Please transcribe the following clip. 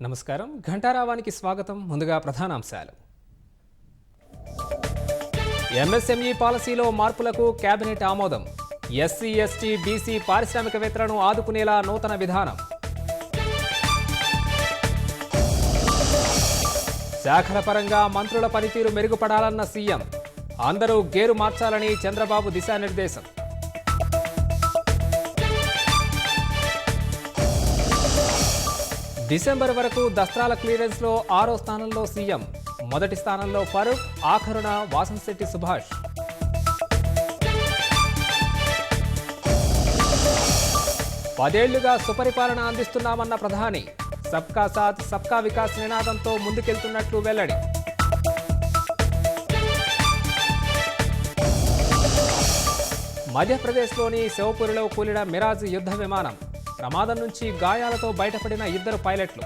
నమస్కారం. ఘంటారావానికి స్వాగతం. ముందుగా ప్రధానాంశాలు. ఎంఎస్ఎంఈ పాలసీలో మార్పులకు కేబినెట్ ఆమోదం. ఎస్సీ, ఎస్టీ, బీసీ పారిశ్రామికవేత్తలను ఆదుకునేలా నూతన విధానం. శాఖల పరంగా మంత్రుల పనితీరు మెరుగుపడాలన్న సీఎం. అందరూ గేరు మార్చాలని చంద్రబాబు దిశానిర్దేశం. డిసెంబర్ వరకు దస్త్రాల క్లియరెన్స్లో 6వ స్థానంలో సీఎం. మొదటి స్థానంలో ఫరూక్, ఆఖరున వాసంశెట్టి సుభాష్. పదేళ్లుగా సుపరిపాలన అందిస్తున్నామన్న ప్రధాని. సబ్కా సాథ్ సబ్కా వికాస్ నినాదంతో ముందుకెళ్తున్నట్లు వెల్లడి. మధ్యప్రదేశ్లోని శివపురిలో కూలిన మిరాజ్ యుద్ధ విమానం. ప్రమాదం నుంచి గాయాలతో బయటపడిన 2 పైలట్లు.